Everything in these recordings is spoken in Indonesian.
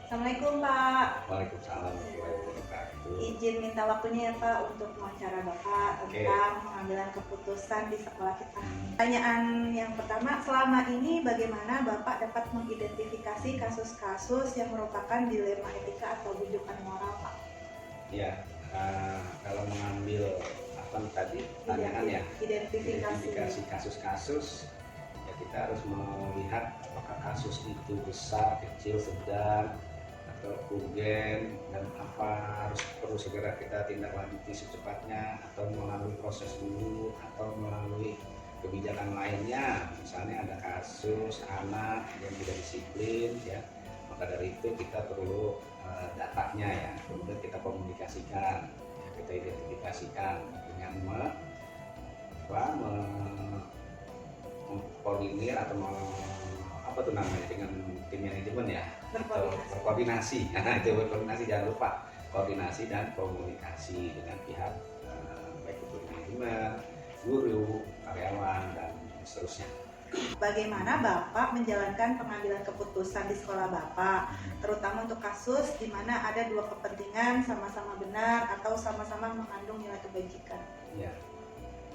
Assalamualaikum Pak. Waalaikumsalam warahmatullahi wabarakatuh. Izin minta waktunya ya Pak untuk wawancara Bapak Oke. tentang pengambilan keputusan di sekolah kita. Pertanyaan yang pertama, selama ini bagaimana Bapak dapat mengidentifikasi kasus-kasus yang merupakan dilema etika atau rujukan moral Pak? Ya, kalau mengambil apa tadi pertanyaan ya, identifikasi kasus-kasus, ya kita harus melihat apakah kasus itu besar, kecil, sedang, atau urgen, dan apa perlu segera kita tindak lanjuti secepatnya, atau melalui proses dulu, atau melalui kebijakan lainnya. Misalnya ada kasus anak yang tidak disiplin, ya, maka dari itu kita perlu datanya, ya, kemudian kita komunikasikan, ya, kita identifikasikan dengan mengkoordinir atau apa tuh namanya, dengan tim manajemen, ya, atau berkoordinasi. Nah, itu berkoordinasi, jangan lupa koordinasi dan komunikasi dengan pihak baik itu manajemen, guru, karyawan, dan seterusnya. Bagaimana Bapak menjalankan pengambilan keputusan di sekolah Bapak, terutama untuk kasus di mana ada dua kepentingan sama-sama benar atau sama-sama mengandung nilai kebajikan? Ya,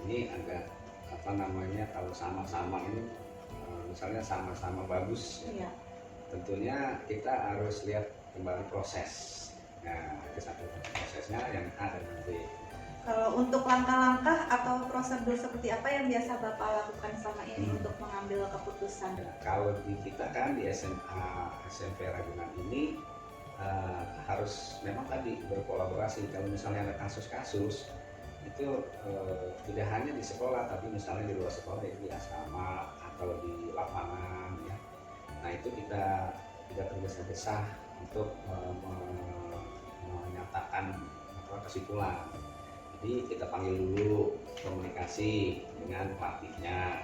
ini agak apa namanya, kalau sama-sama ini misalnya sama-sama bagus, ya, Iya. tentunya kita harus lihat kembali proses. Nah, itu satu prosesnya yang A dan B. Kalau untuk langkah-langkah atau prosedur seperti apa yang biasa Bapak lakukan selama ini untuk mengambil keputusan? Nah, kalau di kita kan di SMA SMP Ragunan ini harus memang tadi berkolaborasi. Kalau misalnya ada kasus-kasus itu tidak hanya di sekolah, tapi misalnya di luar sekolah, itu di asrama atau di lapangan, ya. Nah, itu kita tidak tergesa-gesa untuk menyatakan kesimpulan. Jadi kita panggil dulu, komunikasi dengan pelatihnya,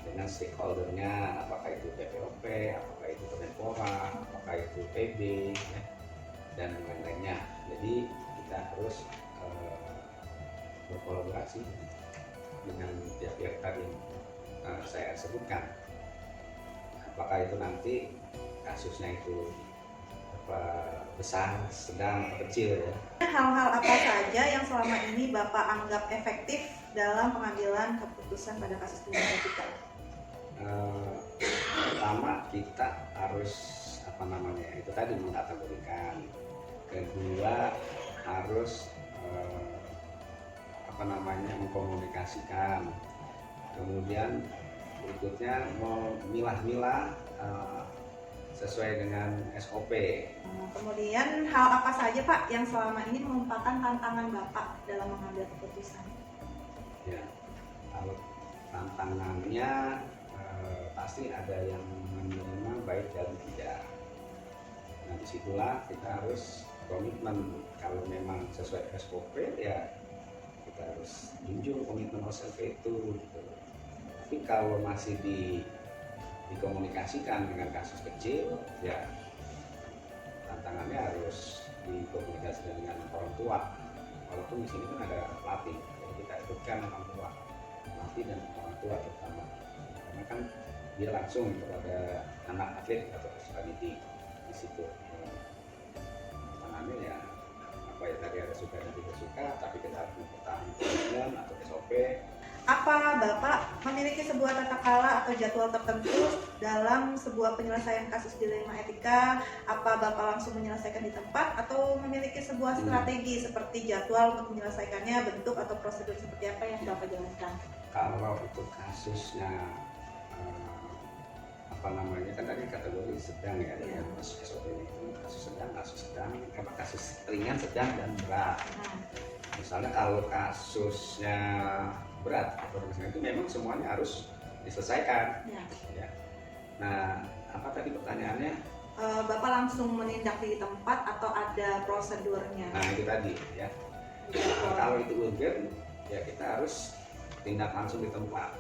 dengan stakeholdernya, apakah itu PPOP, apakah itu Kemenpora, apakah itu PB, ya, dan lain-lainnya. Jadi kita harus berkolaborasi dengan pihak-pihak tadi yang saya sebutkan. Apakah itu nanti kasusnya itu besar, sedang, atau kecil, ya. Hal-hal apa saja yang selama ini Bapak anggap efektif dalam pengambilan keputusan pada kasus dilema etika? Pertama, kita harus apa namanya, itu tadi mengkategorikan. Kedua, harus apa namanya, mengkomunikasikan. Kemudian berikutnya memilah-milah sesuai dengan SOP. Kemudian hal apa saja Pak yang selama ini merupakan tantangan Bapak dalam mengambil keputusan? Ya, kalau tantangannya pasti ada yang menerima baik dan tidak. Nah, disitulah kita harus komitmen. Kalau memang sesuai SOP, ya kita harus junjung komitmen SOP itu, gitu. Tapi kalau masih dikomunikasikan dengan kasus kecil, ya tantangannya harus dikomunikasikan dengan orang tua. Walaupun di sini kan ada pelatih, jadi kita ikutkan orang tua, pelatih dan orang tua terutama, karena kan dia langsung kepada anak atlet atau peserta didik di situ. Tantangannya ya apa ya, tadi ada suka dan tidak suka, tapi kita harus mempertahankan komitmen atau SOP. Apa Bapak memiliki sebuah tata kelola atau jadwal tertentu dalam sebuah penyelesaian kasus dilema etika? Apa Bapak langsung menyelesaikan di tempat atau memiliki sebuah strategi seperti jadwal untuk menyelesaikannya, bentuk atau prosedur seperti apa yang Bapak jalankan? Kalau untuk kasusnya apa namanya, kan tadi kategori sedang, ya, dengan SOP itu kasus sedang, kasus ringan, sedang, dan berat. Misalnya kalau kasusnya berat, itu memang semuanya harus diselesaikan. Ya. Nah, apa tadi pertanyaannya? Bapak langsung menindak di tempat atau ada prosedurnya? Nah, itu tadi, ya. Kalau itu urgen, ya kita harus tindak langsung di tempat.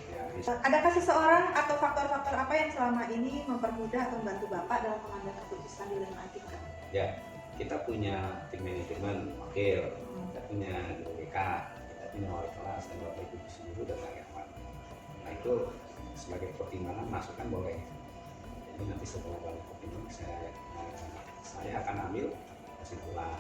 Ya, adakah seseorang atau faktor-faktor apa yang selama ini mempermudah atau membantu Bapak dalam pengambilan keputusan dilema etika? Ya, kita punya tim manajemen wakil, kita punya guru BK, kita punya wali kelas, dan bapak ibu guru dan karyawan. Nah, itu sebagai pertimbangan masukan boleh. Jadi nanti setelah balik opini saya akan ambil kesimpulan.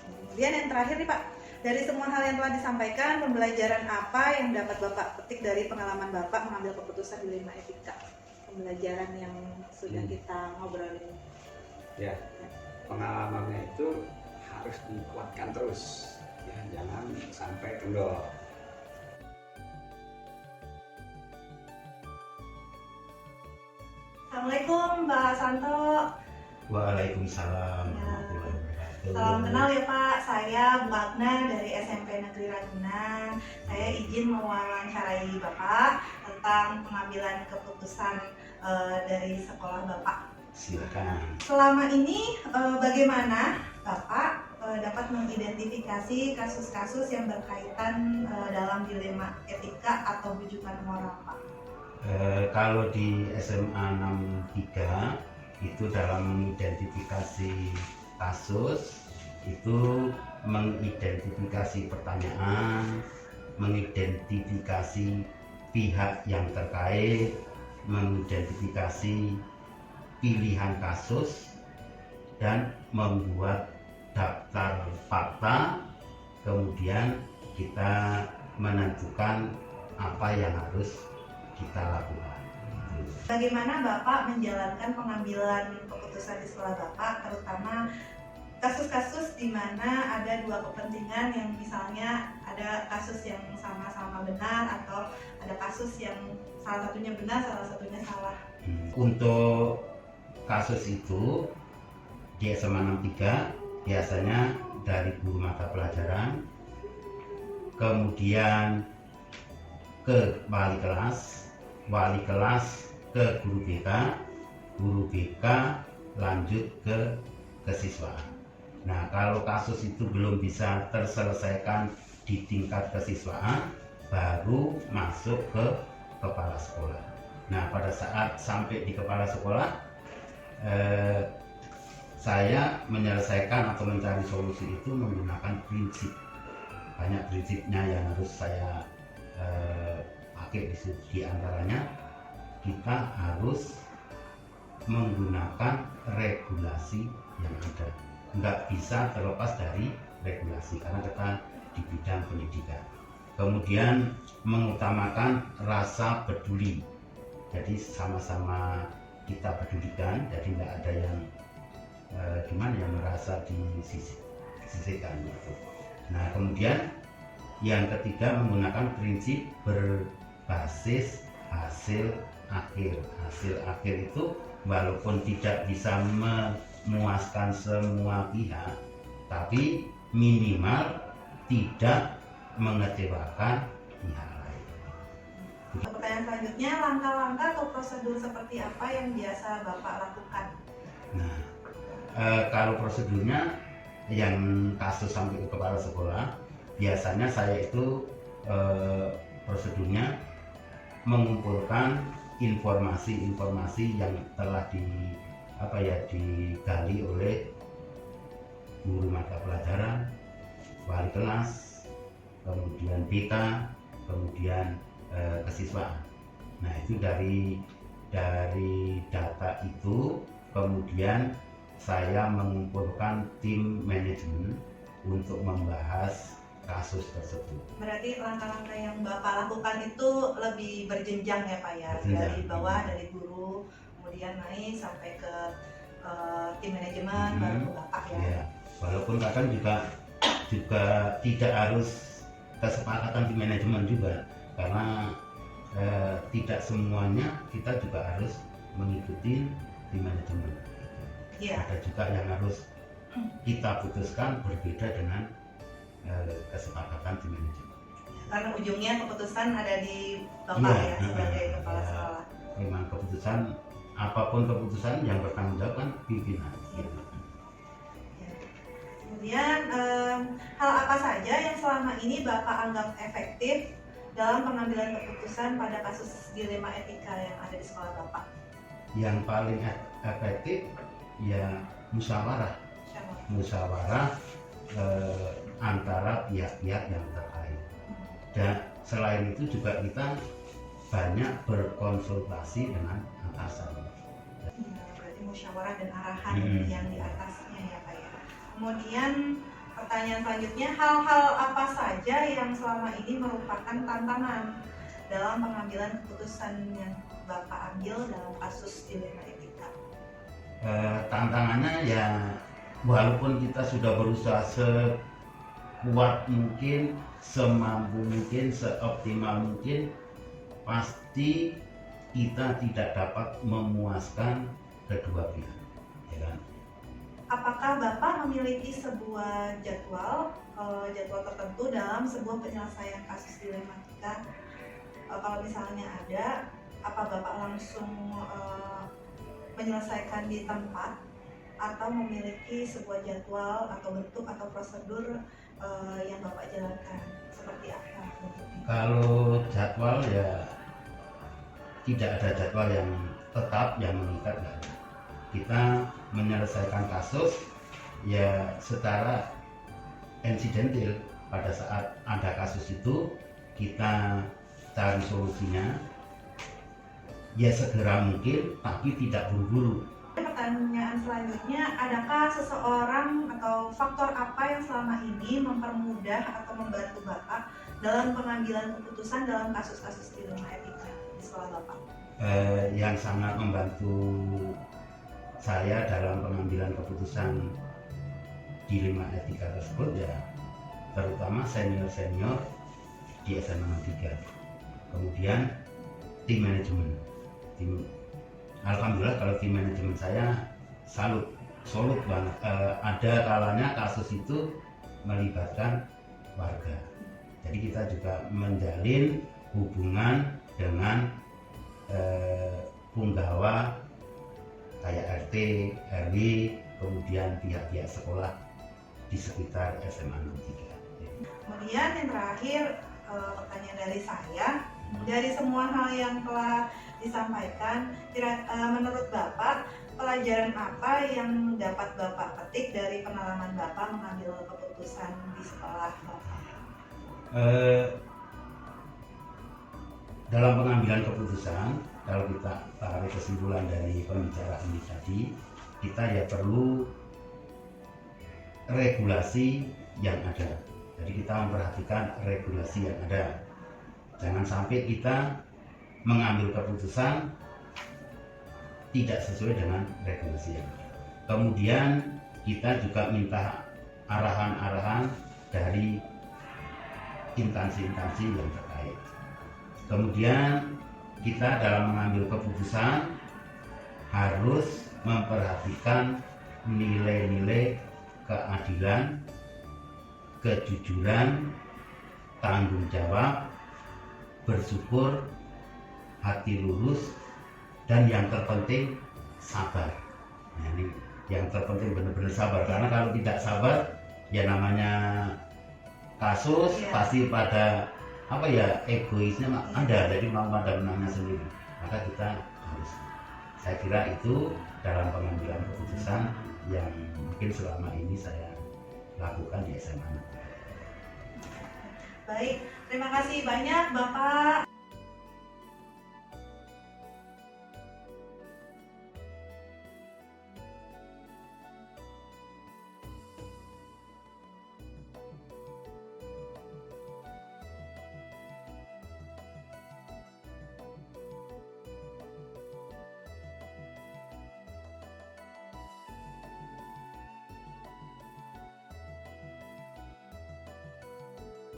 Kemudian yang terakhir nih Pak, dari semua hal yang telah disampaikan, pembelajaran apa yang dapat Bapak petik dari pengalaman Bapak mengambil keputusan dilema etika? Pembelajaran yang sudah kita ngobrolin. Ya, pengalamannya itu harus dikuatkan terus, ya, jangan sampai kendor. Assalamualaikum Mbak Santo. Waalaikumsalam Ya. warahmatullahi wabarakatuh. Salam kenal ya Pak, saya Bu Agna dari SMP Negeri Ragunan. Saya izin mewawancarai Bapak tentang pengambilan keputusan dari sekolah Bapak. Silakan. Selama ini bagaimana Bapak dapat mengidentifikasi kasus-kasus yang berkaitan dalam dilema etika atau bujukan moral Pak? Kalau di SMA 63 itu dalam mengidentifikasi kasus itu mengidentifikasi pertanyaan, mengidentifikasi pihak yang terkait, mengidentifikasi pilihan kasus, dan membuat daftar fakta. Kemudian kita menentukan apa yang harus kita lakukan. Bagaimana Bapak menjalankan pengambilan keputusan di sekolah Bapak, terutama kasus-kasus di mana ada dua kepentingan, yang misalnya ada kasus yang sama-sama benar atau ada kasus yang salah satunya benar, salah satunya salah? Untuk kasus itu di SMA 63 biasanya dari guru mata pelajaran, kemudian ke wali kelas ke guru BK lanjut ke kesiswaan. Nah, kalau kasus itu belum bisa terselesaikan di tingkat kesiswaan, baru masuk ke kepala sekolah. Nah, pada saat sampai di kepala sekolah, saya menyelesaikan atau mencari solusi itu menggunakan prinsip. Banyak prinsipnya yang harus saya pakai di antaranya kita harus menggunakan regulasi yang ada. Nggak bisa terlepas dari regulasi karena kita di bidang pendidikan. Kemudian mengutamakan rasa peduli. Jadi sama-sama kita pedulikan, jadi nggak ada yang yang merasa disisihkan gitu. Nah, kemudian yang ketiga menggunakan prinsip berbasis hasil akhir. Hasil akhir itu walaupun tidak bisa memuaskan semua pihak, tapi minimal tidak mengecewakan pihak lain. Pertanyaan selanjutnya, langkah-langkah atau prosedur seperti apa yang biasa Bapak lakukan? Nah, kalau prosedurnya yang kasus sampai ke kepala sekolah, biasanya saya itu prosedurnya mengumpulkan informasi-informasi yang telah digali oleh guru mata pelajaran, wali kelas, kemudian BK, kemudian kesiswaan. Nah, itu dari data itu kemudian saya mengumpulkan tim manajemen untuk membahas kasus tersebut. Berarti langkah-langkah yang Bapak lakukan itu lebih berjenjang ya Pak ya, dari bawah, dari guru, kemudian naik sampai ke tim manajemen, baru ke Bapak ya. Ya, walaupun kadang juga tidak harus kesepakatan tim manajemen juga, karena tidak semuanya kita juga harus mengikuti tim manajemen. Iya. Ada juga yang harus kita putuskan berbeda dengan kesepakatan tim manajemen. Karena ujungnya keputusan ada di Bapak ya sebagai kepala sekolah. Memang keputusan, apapun keputusan yang bertanggung jawab kan pimpinan. Ya. Kemudian hal apa saja yang selama ini Bapak anggap efektif dalam pengambilan keputusan pada kasus dilema etika yang ada di sekolah Bapak? Yang paling efektif ya musyawarah antara pihak-pihak yang terkait. Dan selain itu juga kita banyak berkonsultasi dengan atasan. Berarti musyawarah dan arahan Hmm. yang di atasnya ya Pak ya. Kemudian pertanyaan selanjutnya, hal-hal apa saja yang selama ini merupakan tantangan dalam pengambilan keputusan yang Bapak ambil dalam kasus dilema etika? Tantangannya ya, walaupun kita sudah berusaha sekuat mungkin, semampu mungkin, seoptimal mungkin, pasti kita tidak dapat memuaskan kedua pihak, ya kan? Apakah Bapak memiliki sebuah jadwal tertentu dalam sebuah penyelesaian kasus dilematika? Kalau misalnya ada, apa Bapak langsung menyelesaikan di tempat atau memiliki sebuah jadwal atau bentuk atau prosedur yang Bapak jalankan? Seperti apa bentuknya? Kalau jadwal ya tidak ada jadwal yang tetap yang mengikat, nggak ada. Kita menyelesaikan kasus ya secara insidental. Pada saat ada kasus itu kita cari solusinya ya segera mungkin, tapi tidak buru-buru. Pertanyaan selanjutnya, adakah seseorang atau faktor apa yang selama ini mempermudah atau membantu Bapak dalam pengambilan keputusan dalam kasus-kasus dilema etika di sekolah Bapak? Yang sangat membantu saya dalam pengambilan keputusan dilema etika tersebut ya terutama senior-senior di SMA 3. Kemudian tim manajemen. Alhamdulillah kalau tim manajemen saya salut banget. Ada kalanya kasus itu melibatkan warga. Jadi kita juga menjalin hubungan dengan punggawa kayak RT, RW, kemudian pihak-pihak sekolah di sekitar SMA 3. Kemudian yang terakhir, pertanyaan dari saya, dari semua hal yang telah disampaikan, menurut Bapak pelajaran apa yang dapat Bapak petik dari pengalaman Bapak mengambil keputusan di sekolah Bapak? Dalam pengambilan keputusan, kalau kita tarik kesimpulan dari pembicaraan ini tadi, kita ya perlu regulasi yang ada. Jadi kita memperhatikan regulasi yang ada. Jangan sampai kita mengambil keputusan tidak sesuai dengan regulasi yang ada. Kemudian kita juga minta arahan-arahan dari instansi-instansi yang terkait. Kemudian kita dalam mengambil keputusan harus memperhatikan nilai-nilai keadilan, kejujuran, tanggung jawab, bersyukur, hati lurus, dan yang terpenting sabar. Nah, ini yang terpenting benar-benar sabar, karena kalau tidak sabar ya namanya kasus pasti pada egoisnya ada, jadi mau pada menangnya sendiri. Maka kita harus, saya kira itu dalam pengambilan keputusan yang mungkin selama ini saya lakukan di SMA. Baik, terima kasih banyak Bapak.